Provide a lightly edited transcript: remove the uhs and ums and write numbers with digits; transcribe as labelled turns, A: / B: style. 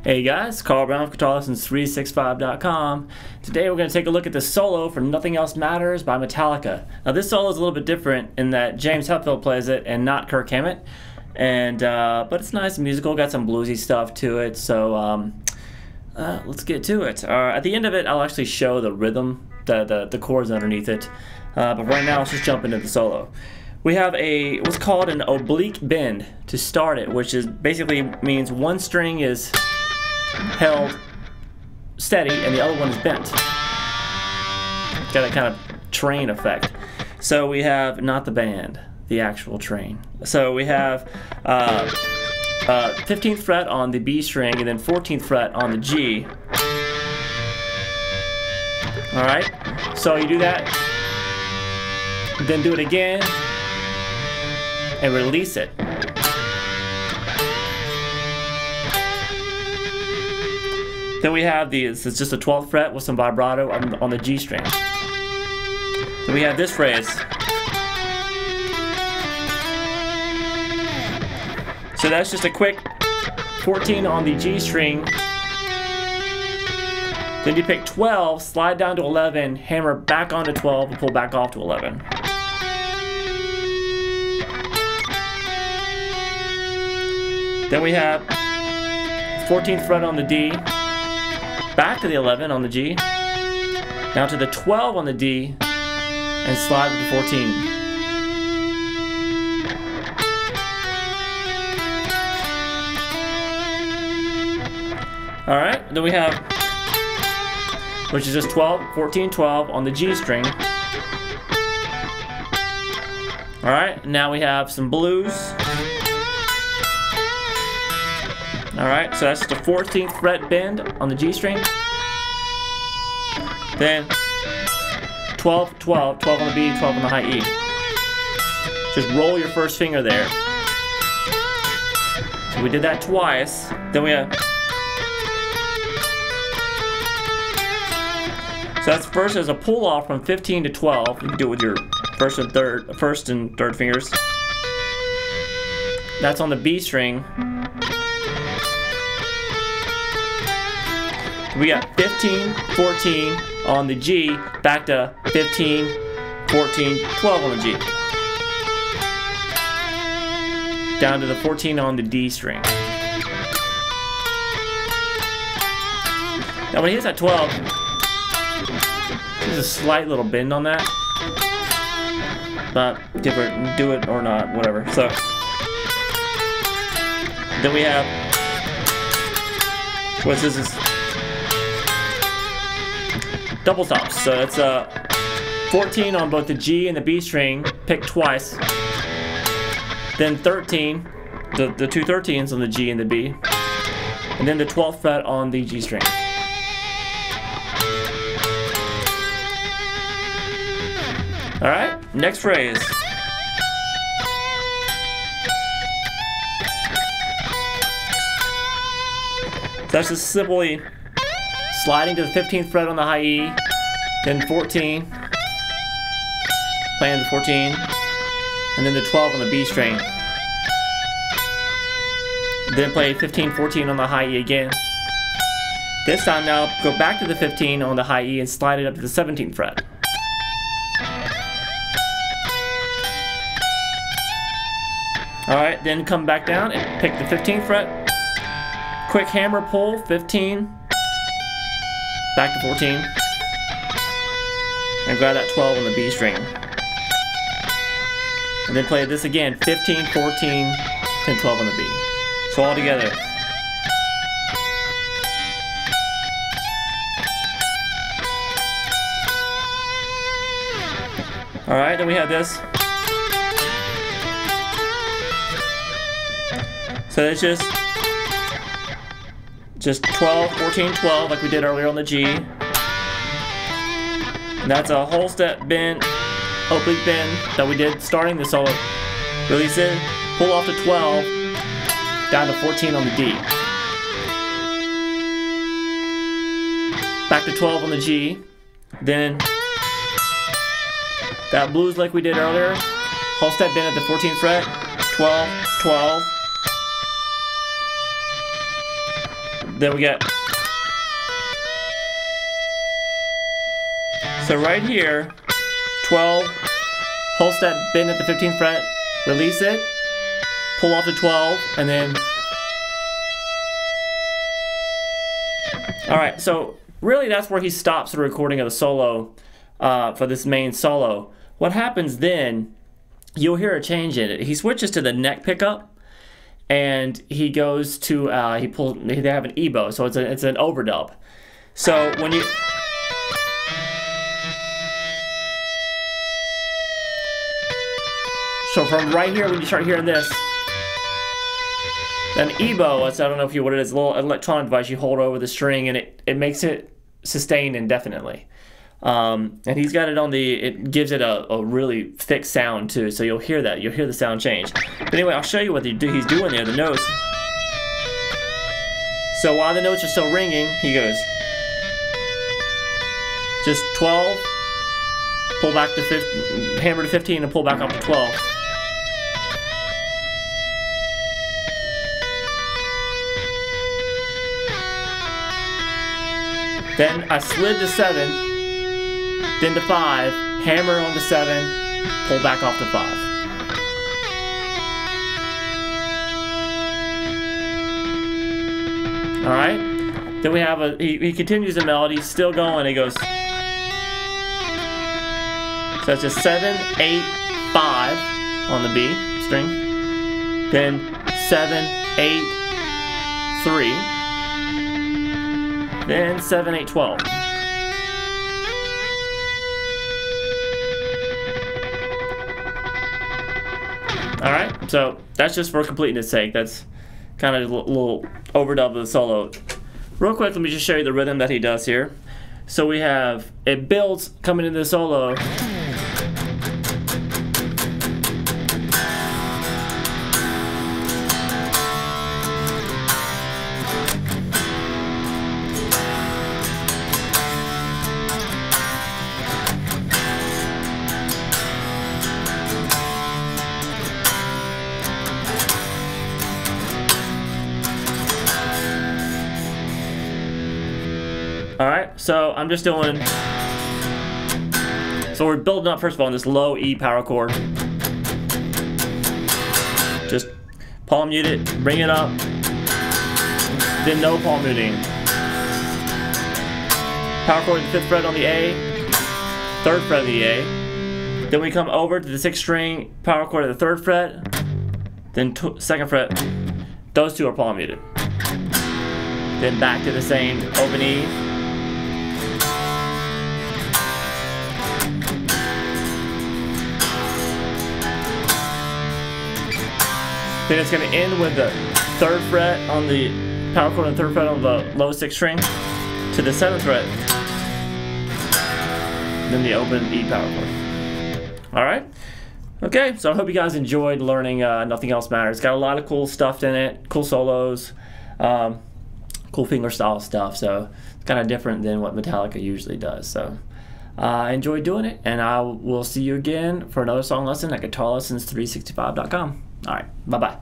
A: Hey guys, Carl Brown of GuitarLessons365.com. Today we're going to take a look at the solo for Nothing Else Matters by Metallica. Now this solo is a little bit different in that James Hetfield plays it and not Kirk Hammett. And but it's nice and musical, got some bluesy stuff to it, so let's get to it. At the end of it I'll actually show the rhythm, the chords underneath it. But right now let's just jump into the solo. We have what's called an oblique bend to start it, which is basically means one string is held steady and the other one is bent. It's got a kind of train effect. So we have not the band, the actual train. So we have 15th fret on the B string and then 14th fret on the G. Alright, so you do that, then do it again and release it. Then we have this is just a 12th fret with some vibrato on the G string. Then we have this phrase. So that's just a quick 14 on the G string. Then you pick 12, slide down to 11, hammer back onto 12, and pull back off to 11. Then we have 14th fret on the D, back to the 11 on the G, now to the 12 on the D, and slide with the 14. Alright, then we have, which is just 12, 14, 12 on the G string. Alright, now we have some blues. Alright, so that's just a 14th fret bend on the G string. Then 12, 12, 12 on the B, 12 on the high E. Just roll your first finger there. So we did that twice. Then we have, so that's first as a pull off from 15 to 12. You can do it with your first and third fingers. That's on the B string. We got 15, 14 on the G, back to 15, 14, 12 on the G. Down to the 14 on the D string. Now when he hits that 12, there's a slight little bend on that. But different, do it or not, whatever. So then we have, what's this? Double stops. So it's 14 on both the G and the B string, picked twice. Then 13, the two 13s on the G and the B. And then the 12th fret on the G string. Alright, next phrase. So that's just simply sliding to the 15th fret on the high E, then 14, playing the 14, and then the 12 on the B string. Then play 15, 14 on the high E again. This time now go back to the 15 on the high E and slide it up to the 17th fret. Alright, then come back down and pick the 15th fret. Quick hammer pull, 15. Back to 14, and grab that 12 on the B string. And then play this again, 15, 14, 10, 12 on the B. So all together. Alright, then we have this. So it's just 12, 14, 12 like we did earlier on the G. And that's a whole step bend, oblique bend that we did starting the solo. Release it, pull off the 12, down to 14 on the D. Back to 12 on the G. Then that blues like we did earlier. Whole step bend at the 14th fret, 12, 12. then we get. So right here, 12, hold step, bend at the 15th fret, release it, pull off the 12, and then. Alright, so really that's where he stops the recording of the solo for this main solo. What happens then, you'll hear a change in it. He switches to the neck pickup, and he goes to, they have an ebow, so it's an overdub. So when you. So from right here, when you start hearing this, then ebow, I don't know if you what it is, a little electronic device you hold over the string, and it makes it sustain indefinitely. And he's got it on it gives it a really thick sound too, so you'll hear that. You'll hear the sound change. But anyway, I'll show you what he's doing there, the notes. So while the notes are still ringing, he goes just 12, pull back to 15, hammer to 15, and pull back up to 12. Then I slid to 7, then to 5, hammer on to 7, pull back off to 5. Alright, then we have he continues the melody, still going, he goes. So it's just 7, 8, 5 on the B string, then 7, 8, 3. Then 7, 8, 12. Alright, so that's just for completeness sake. That's kind of a little overdub of the solo. Real quick, let me just show you the rhythm that he does here. So we have, it builds coming into the solo. Alright, so I'm just doing, so we're building up first of all on this low E power chord. Just palm mute it, bring it up, then no palm muting. Power chord to the 5th fret on the A, 3rd fret of the A. Then we come over to the 6th string, power chord at the 3rd fret, then 2nd fret. Those two are palm muted. Then back to the same open E. Then it's going to end with the 3rd fret on the power chord and 3rd fret on the low 6th string to the 7th fret. Then the open E power chord. Alright? Okay, so I hope you guys enjoyed learning Nothing Else Matters. It's got a lot of cool stuff in it, cool solos, cool fingerstyle stuff, so it's kind of different than what Metallica usually does. So I enjoyed doing it, and I will see you again for another song lesson at guitarlessons365.com. All right, bye-bye.